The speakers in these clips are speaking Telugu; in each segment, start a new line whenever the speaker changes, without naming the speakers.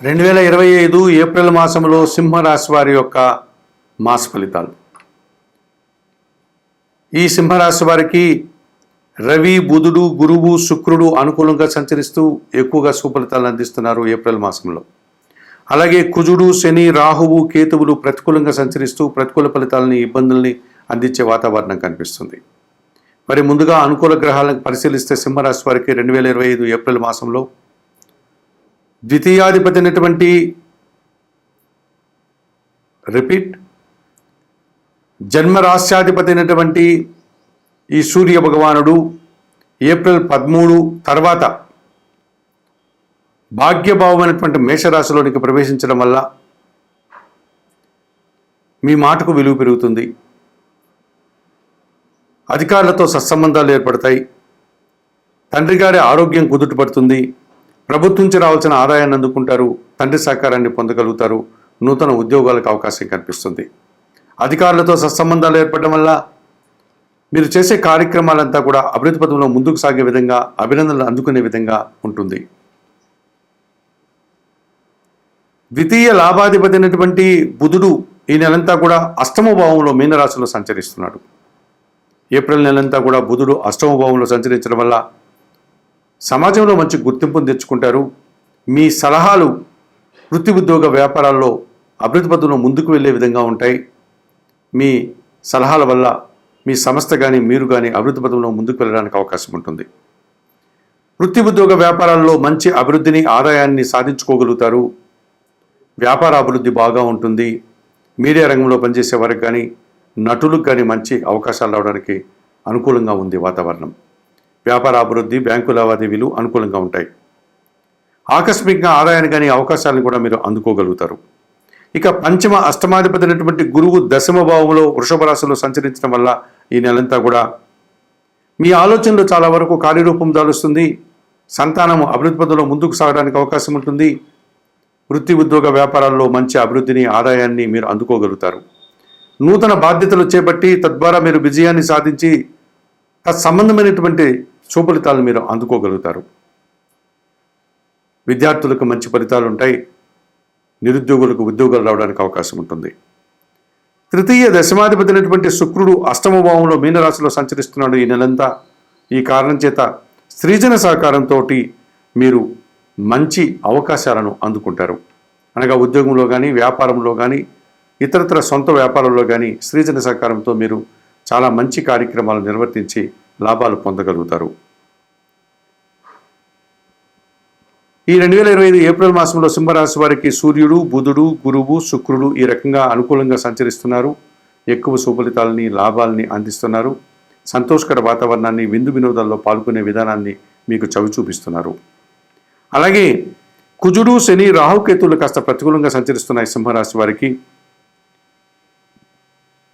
2025 ఏప్రిల్ మాసంలో సింహరాశి వారి యొక్క మాస ఫలితాలు. ఈ సింహరాశి వారికి రవి, బుధుడు, గురువు, శుక్రుడు అనుకూలంగా సంచరిస్తూ ఎక్కువగా సుఫలితాలను అందిస్తున్నారు ఏప్రిల్ మాసంలో. అలాగే కుజుడు, శని, రాహువు, కేతువులు ప్రతికూలంగా సంచరిస్తూ ప్రతికూల ఫలితాలని, ఇబ్బందుల్ని అందించే వాతావరణం కనిపిస్తుంది. మరి ముందుగా అనుకూల గ్రహాలను పరిశీలిస్తే సింహరాశి వారికి 2025 ఏప్రిల్ మాసంలో ద్వితీయాధిపతి అయినటువంటి జన్మరాశ్యాధిపతి అయినటువంటి ఈ సూర్య భగవానుడు ఏప్రిల్ 13 తర్వాత భాగ్యభావమైనటువంటి మేషరాశిలోనికి ప్రవేశించడం వల్ల మీ మాటకు విలువ పెరుగుతుంది. అధికారులతో సత్సంబంధాలు ఏర్పడతాయి. తండ్రి గారి ఆరోగ్యం కుదుటపడుతుంది. ప్రభుత్వం నుంచి రావాల్సిన ఆదాయాన్ని అందుకుంటారు. తండ్రి సహకారాన్ని పొందగలుగుతారు. నూతన ఉద్యోగాలకు అవకాశం కనిపిస్తుంది. అధికారులతో సత్సంబంధాలు ఏర్పడడం వల్ల మీరు చేసే కార్యక్రమాలంతా కూడా అభివృద్ధి పథంలో ముందుకు సాగే విధంగా, అభినందనలు అందుకునే విధంగా ఉంటుంది. ద్వితీయ లాభాధిపతి అయినటువంటి బుధుడు ఈ నెలంతా కూడా అష్టమ భావంలో మీనరాశిలో సంచరిస్తున్నాడు. ఏప్రిల్ నెలంతా కూడా బుధుడు అష్టమ భావంలో సంచరించడం వల్ల సమాజంలో మంచి గుర్తింపును తెచ్చుకుంటారు. మీ సలహాలు వృత్తి, ఉద్యోగ, వ్యాపారాల్లో అభివృద్ధి పథంలో ముందుకు వెళ్ళే విధంగా ఉంటాయి. మీ సలహాల వల్ల మీ సంస్థ కానీ, మీరు కానీ అభివృద్ధి పథంలో ముందుకు వెళ్ళడానికి అవకాశం ఉంటుంది. వృత్తి, ఉద్యోగ, వ్యాపారాల్లో మంచి అభివృద్ధిని, ఆదాయాన్ని సాధించుకోగలుగుతారు. వ్యాపార అభివృద్ధి బాగా ఉంటుంది. మీడియా రంగంలో పనిచేసే వారికి కానీ, నటులకు కానీ మంచి అవకాశాలు రావడానికి అనుకూలంగా ఉంది వాతావరణం. వ్యాపార అభివృద్ధి, బ్యాంకు లావాదేవీలు అనుకూలంగా ఉంటాయి. ఆకస్మికంగా ఆదాయాన్ని కానీ, అవకాశాలను కూడా మీరు అందుకోగలుగుతారు. ఇక పంచమ అష్టమాధిపతి అయినటువంటి గురువు దశమ భావంలో వృషభ రాశిలో సంచరించడం వల్ల ఈ నెలంతా కూడా మీ ఆలోచనలు చాలా వరకు కార్యరూపం దాలుస్తుంది. సంతానము అభివృద్ధి పథంలో ముందుకు సాగడానికి అవకాశం ఉంటుంది. వృత్తి, ఉద్యోగ, వ్యాపారాల్లో మంచి అభివృద్ధిని, ఆదాయాన్ని మీరు అందుకోగలుగుతారు. నూతన బాధ్యతలు చేపట్టి తద్వారా మీరు విజయాన్ని సాధించి తత్సంబంధమైనటువంటి సుఫలితాలను మీరు అందుకోగలుగుతారు. విద్యార్థులకు మంచి ఫలితాలు ఉంటాయి. నిరుద్యోగులకు ఉద్యోగాలు రావడానికి అవకాశం ఉంటుంది. తృతీయ దశమాధిపతి అయినటువంటి శుక్రుడు అష్టమ భావంలో మీనరాశిలో సంచరిస్తున్నాడు ఈ నెలంతా. ఈ కారణం చేత స్త్రీజన సహకారంతో మీరు మంచి అవకాశాలను అందుకుంటారు. అనగా ఉద్యోగంలో కానీ, వ్యాపారంలో కానీ, ఇతరత్ర సొంత వ్యాపారంలో కానీ స్త్రీజన సహకారంతో మీరు చాలా మంచి కార్యక్రమాలు నిర్వర్తించి లాభాలు పొందగలుగుతారు. ఈ 2025 ఏప్రిల్ మాసంలో సింహరాశి వారికి సూర్యుడు, బుధుడు, గురువు, శుక్రుడు ఈ రకంగా అనుకూలంగా సంచరిస్తున్నారు. ఎక్కువ సుఫలితాలని, లాభాలని అందిస్తున్నారు. సంతోషకర వాతావరణాన్ని, విందు వినోదాల్లో పాల్గొనే విధానాన్ని మీకు చవి చూపిస్తున్నారు. అలాగే కుజుడు, శని, రాహుకేతువులు కాస్త ప్రతికూలంగా సంచరిస్తున్నాయి సింహరాశి వారికి.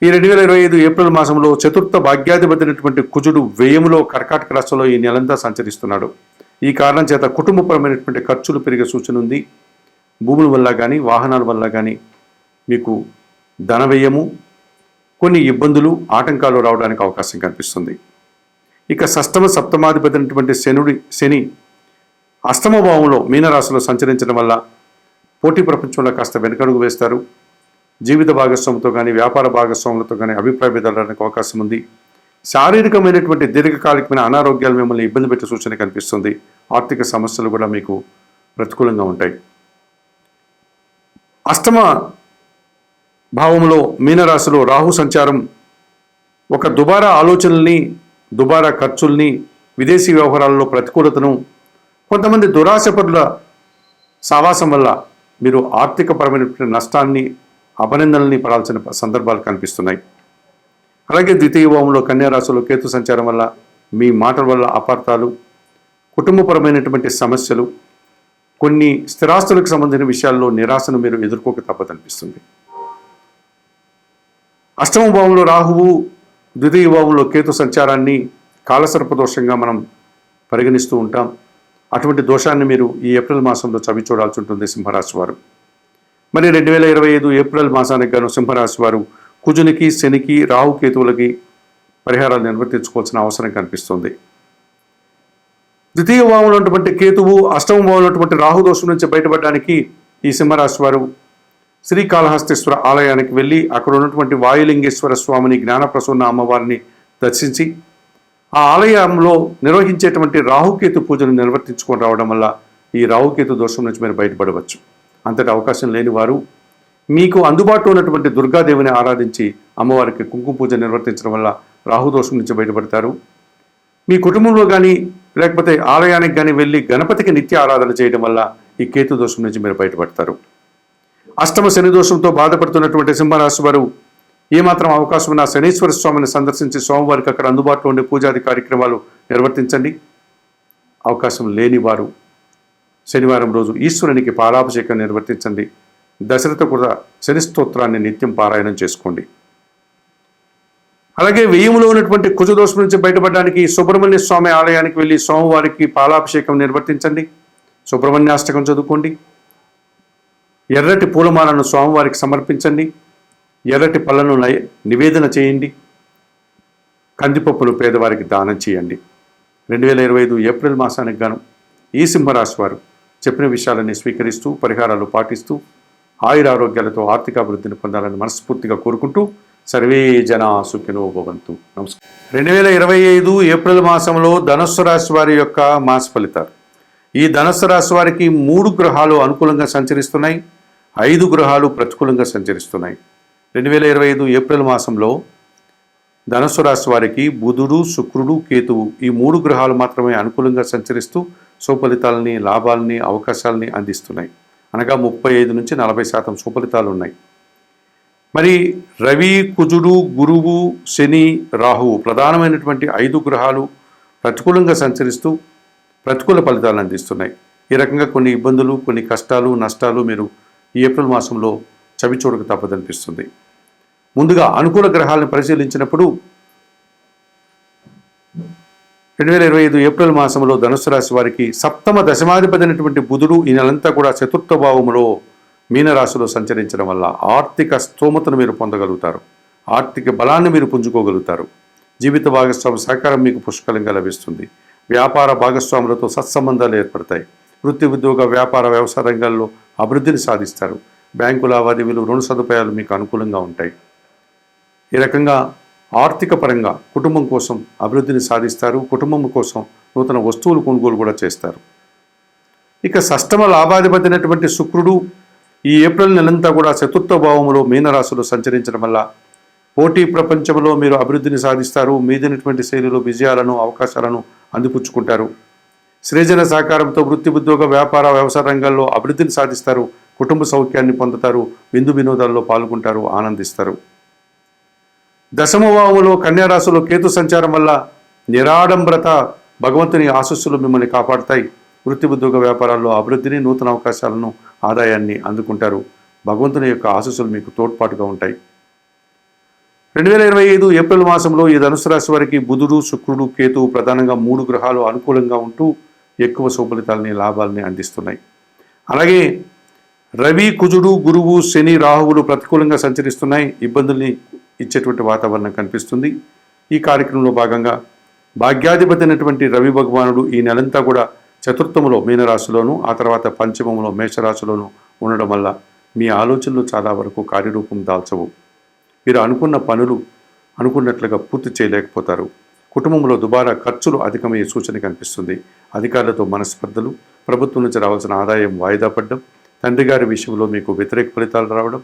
ఈ 2025 ఏప్రిల్ మాసంలో చతుర్థ భాగ్యాధిపతి అయినటువంటి కుజుడు వ్యయములో కర్కాటక రాశిలో ఈ నెలంతా సంచరిస్తున్నాడు. ఈ కారణం చేత కుటుంబపరమైనటువంటి ఖర్చులు పెరిగే సూచన ఉంది. భూముల వల్ల కానీ, వాహనాల వల్ల కానీ మీకు ధన వ్యయము, కొన్ని ఇబ్బందులు, ఆటంకాలు రావడానికి అవకాశం కనిపిస్తుంది. ఇక షష్టమ సప్తమాధిపతి అయినటువంటి శని అష్టమ భావంలో మీనరాశిలో సంచరించడం వల్ల పోటీ ప్రపంచంలో కాస్త వెనకడుగు వేస్తారు. జీవిత భాగస్వామితో కానీ, వ్యాపార భాగస్వాములతో కానీ అభిప్రాయ భేదాలు రావడానికి అవకాశం ఉంది. శారీరకమైనటువంటి దీర్ఘకాలికమైన అనారోగ్యాలు మిమ్మల్ని ఇబ్బంది పెట్టే సూచన కనిపిస్తుంది. ఆర్థిక సమస్యలు కూడా మీకు ప్రతికూలంగా ఉంటాయి. అష్టమ భావంలో మీనరాశిలో రాహు సంచారం ఒక దుబారా ఆలోచనల్ని, దుబారా ఖర్చుల్ని, విదేశీ వ్యవహారాల్లో ప్రతికూలతను, కొంతమంది దురాశపరుల సావాసం వల్ల మీరు ఆర్థికపరమైనటువంటి నష్టాన్ని, అభినందనల్ని పడాల్సిన సందర్భాలు కనిపిస్తున్నాయి. అలాగే ద్వితీయ భావంలో కన్యా రాశిలో కేతు సంచారం వల్ల మీ మాటల వల్ల అపార్థాలు, కుటుంబపరమైనటువంటి సమస్యలు, కొన్ని స్థిరాస్తులకు సంబంధించిన విషయాల్లో నిరాశను మీరు ఎదుర్కోక తప్పదనిపిస్తుంది. అష్టమ భావంలో రాహువు, ద్వితీయ భావంలో కేతు సంచారాన్ని కాలసర్ప దోషంగా మనం పరిగణిస్తూ ఉంటాం. అటువంటి దోషాన్ని మీరు ఈ ఏప్రిల్ మాసంలో చవి చూడాల్సి ఉంటుంది సింహరాశి వారు. మరి 2025 ఏప్రిల్ మాసానికి గాను సింహరాశి వారు కుజునికి, శనికి, రాహుకేతువులకి పరిహారాలు నిర్వర్తించుకోవాల్సిన అవసరం కనిపిస్తుంది. ద్వితీయ భావంలో ఉన్నటువంటి కేతువు అష్టమ భావంలో ఉన్నటువంటి రాహు దోషం నుంచి బయటపడడానికి ఈ సింహరాశి వారు శ్రీకాళహస్తీశ్వర ఆలయానికి వెళ్ళి అక్కడ ఉన్నటువంటి వాయులింగేశ్వర స్వామిని, జ్ఞానప్రసన్న అమ్మవారిని దర్శించి ఆ ఆలయంలో నిర్వహించేటువంటి రాహుకేతు పూజను నిర్వర్తించుకొని రావడం వల్ల ఈ రాహుకేతు దోషం నుంచి మీరు బయటపడవచ్చు. అంతటి అవకాశం లేని వారు మీకు అందుబాటులో ఉన్నటువంటి దుర్గాదేవిని ఆరాధించి అమ్మవారికి కుంకుమ పూజ నిర్వర్తించడం వల్ల రాహుదోషం నుంచి బయటపడతారు. మీ కుటుంబంలో కానీ లేకపోతే ఆలయానికి కానీ వెళ్ళి గణపతికి నిత్య ఆరాధన చేయడం వల్ల ఈ కేతు దోషం నుంచి మీరు బయటపడతారు. అష్టమ శని దోషంతో బాధపడుతున్నటువంటి సింహరాశి వారు ఏమాత్రం అవకాశం ఉన్న శనీశ్వర స్వామిని సందర్శించి స్వామివారికి అక్కడ అందుబాటులో ఉండే పూజాది కార్యక్రమాలు నిర్వర్తించండి. అవకాశం లేని వారు శనివారం రోజు ఈశ్వరునికి పాలాభిషేకం నిర్వర్తించండి. దశరథ కూడా శని స్తోత్రాన్ని నిత్యం పారాయణం చేసుకోండి. అలాగే వ్యయంలో ఉన్నటువంటి కుజదోషం నుంచి బయటపడడానికి సుబ్రహ్మణ్య స్వామి ఆలయానికి వెళ్ళి స్వామివారికి పాలాభిషేకం నిర్వర్తించండి. సుబ్రహ్మణ్యాష్టకం చదువుకోండి. ఎర్రటి పూలమాలను స్వామివారికి సమర్పించండి. ఎర్రటి పళ్ళను నివేదన చేయండి. కందిపప్పులు పేదవారికి దానం చేయండి. 2025 ఏప్రిల్ మాసానికి గాను ఈ సింహరాశి వారు చెప్పిన విషయాలన్నీ స్వీకరిస్తూ పరిహారాలు పాటిస్తూ ఆయురారోగ్యాలతో ఆర్థికాభివృద్ధిని పొందాలని మనస్ఫూర్తిగా కోరుకుంటూ సర్వే జనా సుఖినో భవంతు. నమస్కారం. 2025 ఏప్రిల్ మాసంలో ధనుస్సు రాశి వారి యొక్క మాస ఫలితాలు. ఈ ధనుస్సు రాశి వారికి 3 గ్రహాలు అనుకూలంగా సంచరిస్తున్నాయి, 5 గ్రహాలు ప్రతికూలంగా సంచరిస్తున్నాయి. 2025 ఏప్రిల్ మాసంలో ధనుస్సు రాశి వారికి బుధుడు, శుక్రుడు, కేతువు ఈ 3 గ్రహాలు మాత్రమే అనుకూలంగా సంచరిస్తూ సుఫలితాలని, లాభాలని, అవకాశాలని అందిస్తున్నాయి. అనగా 35 నుంచి 40% సుఫలితాలు ఉన్నాయి. మరి రవి, కుజుడు, గురువు, శని, రాహువు ప్రధానమైనటువంటి 5 గ్రహాలు ప్రతికూలంగా సంచరిస్తూ ప్రతికూల ఫలితాలను అందిస్తున్నాయి. ఈ రకంగా కొన్ని ఇబ్బందులు, కొన్ని కష్టాలు, నష్టాలు మీరు ఈ ఏప్రిల్ మాసంలో చవిచూడక తప్పదనిపిస్తుంది. ముందుగా అనుకూల గ్రహాలను పరిశీలించినప్పుడు 2025 ఏప్రిల్ మాసంలో ధనుస్సు రాశి వారికి సప్తమ దశమాధిపతి అయినటువంటి బుధుడు ఈ నెలంతా కూడా చతుర్థ భావములో మీనరాశిలో సంచరించడం వల్ల ఆర్థిక స్తోమతను మీరు పొందగలుగుతారు. ఆర్థిక బలాన్ని మీరు పుంజుకోగలుగుతారు. జీవిత భాగస్వామి సహకారం మీకు పుష్కలంగా లభిస్తుంది. వ్యాపార భాగస్వాములతో సత్సంబంధాలు ఏర్పడతాయి. వృత్తి, ఉద్యోగ, వ్యాపార, వ్యవసాయ రంగాల్లో అభివృద్ధిని సాధిస్తారు. బ్యాంకు లావాదేవీలు, రుణ సదుపాయాలు మీకు అనుకూలంగా ఉంటాయి. ఈ రకంగా ఆర్థిక పరంగా కుటుంబం కోసం అభివృద్ధిని సాధిస్తారు. కుటుంబం కోసం నూతన వస్తువులు కొనుగోలు కూడా చేస్తారు. ఇక షష్టమ లాభాధిపతి అయినటువంటి శుక్రుడు ఈ ఏప్రిల్ నెలంతా కూడా చతుర్థ భావములో మీనరాశిలో సంచరించడం వల్ల పోటీ ప్రపంచంలో మీరు అభివృద్ధిని సాధిస్తారు. మీదైనటువంటి శైలిలో విజయాలను, అవకాశాలను అందిపుచ్చుకుంటారు. సృజన సహకారంతో వృత్తి, ఉద్యోగ, వ్యాపార, వ్యవసాయ రంగాల్లో అభివృద్ధిని సాధిస్తారు. కుటుంబ సౌఖ్యాన్ని పొందుతారు. విందు వినోదాల్లో పాల్గొంటారు, ఆనందిస్తారు. దశమ భావములో కన్యారాశిలో కేతు సంచారం వల్ల నిరాడంబరత, భగవంతుని ఆశస్సులు మిమ్మల్ని కాపాడుతాయి. వృత్తి, ఉద్యోగ, వ్యాపారాల్లో అభివృద్ధిని, నూతన అవకాశాలను, ఆదాయాన్ని అందుకుంటారు. భగవంతుని యొక్క ఆశస్సులు మీకు తోడ్పాటుగా ఉంటాయి. 2025 ఏప్రిల్ మాసంలో ఈ ధనుసు రాశి వారికి బుధుడు, శుక్రుడు, కేతువు ప్రధానంగా 3 గ్రహాలు అనుకూలంగా ఉంటూ ఎక్కువ శుభలితాలని, లాభాలని అందిస్తున్నాయి. అలాగే రవి, కుజుడు, గురువు, శని, రాహువులు ప్రతికూలంగా సంచరిస్తున్నాయి. ఇబ్బందుల్ని ఇచ్చేటువంటి వాతావరణం కనిపిస్తుంది. ఈ కార్యక్రమంలో భాగంగా భాగ్యాధిపతి అయినటువంటి రవి భగవానుడు ఈ నెలంతా కూడా చతుర్థములో మీనరాశిలోను, ఆ తర్వాత పంచమములో మేషరాశిలోను ఉండడం వల్ల మీ ఆలోచనలు చాలా వరకు కార్యరూపం దాల్చవు. మీరు అనుకున్న పనులు అనుకున్నట్లుగా పూర్తి చేయలేకపోతారు. కుటుంబంలో దుబారా ఖర్చులు అధికమయ్యే సూచన కనిపిస్తుంది. అధికారులతో మనస్పర్ధలు, ప్రభుత్వం నుంచి రావాల్సిన ఆదాయం వాయిదా పడడం, తండ్రి గారి విషయంలో మీకు వ్యతిరేక ఫలితాలు రావడం,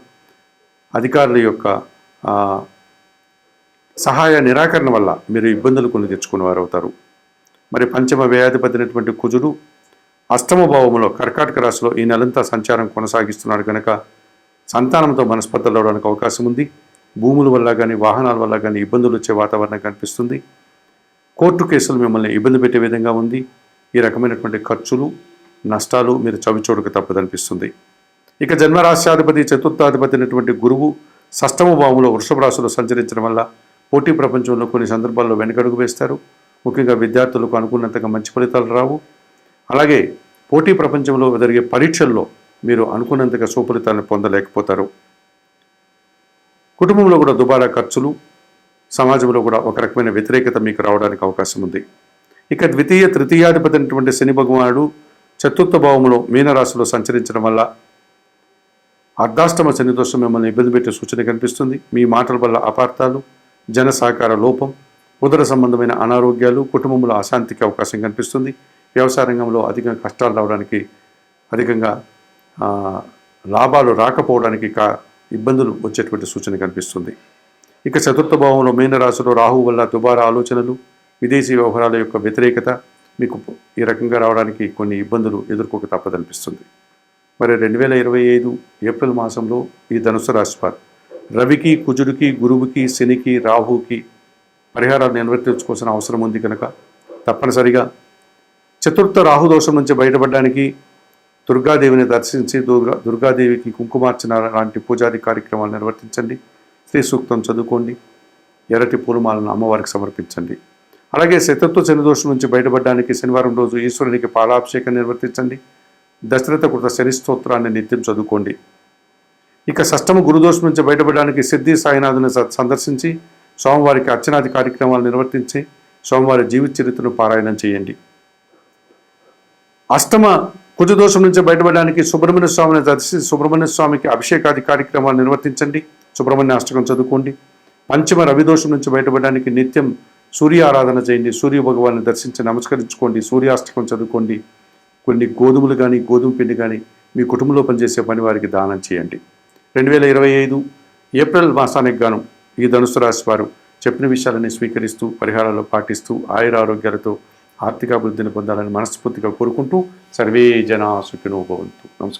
అధికారుల యొక్క సహాయ నిరాకరణ వల్ల మీరు ఇబ్బందులు కొని తెచ్చుకునే వారు అవుతారు. మరి పంచమ వ్యయాధిపతి అయినటువంటి కుజుడు అష్టమ భావములో కర్కాటక రాశిలో ఈ నెలంతా సంచారం కొనసాగిస్తున్నాడు కనుక సంతానంతో మనస్పర్ధలు అవడానికి అవకాశం ఉంది. భూముల వల్ల కానీ, వాహనాల వల్ల కానీ ఇబ్బందులు వచ్చే వాతావరణం కనిపిస్తుంది. కోర్టు కేసులు మిమ్మల్ని ఇబ్బంది పెట్టే విధంగా ఉంది. ఈ రకమైనటువంటి ఖర్చులు, నష్టాలు మీరు చవిచూడక తప్పదనిపిస్తుంది. ఇక జన్మరాశ్యాధిపతి, చతుర్థాధిపతి అయినటువంటి గురువు షష్టమ భావంలో వృషభ రాశిలో సంచరించడం వల్ల పోటీ ప్రపంచంలో కొన్ని సందర్భాల్లో వెనకడుగు వేస్తారు. ముఖ్యంగా విద్యార్థులకు అనుకున్నంతగా మంచి ఫలితాలు రావు. అలాగే పోటీ ప్రపంచంలో జరిగే పరీక్షల్లో మీరు అనుకున్నంతగా సుఫలితాలను పొందలేకపోతారు. కుటుంబంలో కూడా దుబారా ఖర్చులు, సమాజంలో కూడా ఒక రకమైన వ్యతిరేకత మీకు రావడానికి అవకాశం ఉంది. ఇక ద్వితీయ, తృతీయాధిపతి అయినటువంటి శని భగవానుడు చతుర్థ భావంలో మీనరాశిలో సంచరించడం వల్ల అర్ధాష్టమ శని దోషం మిమ్మల్ని ఇబ్బంది పెట్టే సూచన కనిపిస్తుంది. మీ మాటల వల్ల అపార్థాలు, జన సహకార లోపం, ఉదర సంబంధమైన అనారోగ్యాలు, కుటుంబంలో అశాంతికి అవకాశం కనిపిస్తుంది. వ్యవసాయ రంగంలో అధికంగా కష్టాలు రావడానికి, అధికంగా లాభాలు రాకపోవడానికి ఇబ్బందులు వచ్చేటువంటి సూచన కనిపిస్తుంది. ఇక చతుర్థ భావంలో మీనరాశిలో రాహు వల్ల దుబారా ఆలోచనలు, విదేశీ వ్యవహారాల యొక్క వ్యతిరేకత మీకు ఈ రకంగా రావడానికి కొన్ని ఇబ్బందులు ఎదుర్కోక తప్పదనిపిస్తుంది. మరి 2025 ఏప్రిల్ మాసంలో ఈ ధనుసు రాశి వారు రవికి, కుజుడికి, గురువుకి, శనికి, రాహుకి పరిహారాలు నిర్వర్తించుకోవాల్సిన అవసరం ఉంది కనుక తప్పనిసరిగా చతుర్థ రాహుదోషం నుంచి బయటపడడానికి దుర్గాదేవిని దర్శించి దుర్గాదేవికి కుంకుమార్చన లాంటి పూజాది కార్యక్రమాలు నిర్వర్తించండి. శ్రీ సూక్తం చదువుకోండి. ఎర్రటి పూలమాలను అమ్మవారికి సమర్పించండి. అలాగే చతుర్థ శని దోషం నుంచి బయటపడడానికి శనివారం రోజు ఈశ్వరునికి పాలాభిషేకం నిర్వర్తించండి. దశరథ కృత శని స్తోత్రాన్ని నిత్యం చదువుకోండి. ఇక షష్టమ గురుదోషం నుంచి బయటపడడానికి సిద్ధి సాయినాథుని సందర్శించి సోమవారికి అర్చనాది కార్యక్రమాలు నిర్వర్తించి సోమవారి జీవిత చరిత్రను పారాయణం చేయండి. అష్టమ కుజదోషం నుంచి బయటపడడానికి సుబ్రహ్మణ్య స్వామిని దర్శించి సుబ్రహ్మణ్య స్వామికి అభిషేకాది కార్యక్రమాలు నిర్వర్తించండి. సుబ్రహ్మణ్య అష్టకం చదువుకోండి. పంచమ రవిదోషం నుంచి బయటపడడానికి నిత్యం సూర్య ఆరాధన చేయండి. సూర్య భగవాన్ని దర్శించి నమస్కరించుకోండి. సూర్యాష్టకం చదువుకోండి. కొన్ని గోధుమలు కానీ గోధుమ పిండి కానీ మీ కుటుంబంలో పనిచేసే పని వారికి దానం చేయండి. 2025 ఏప్రిల్ మాసానికి గాను ఈ ధనుసు రాశి వారు చెప్పిన విషయాలని స్వీకరిస్తూ పరిహారాలు పాటిస్తూ ఆయురారోగ్యాలతో ఆర్థిక అభివృద్ధిని పొందాలని మనస్ఫూర్తిగా కోరుకుంటూ సర్వే జనా సుఖినో భవంతు. నమస్కారం.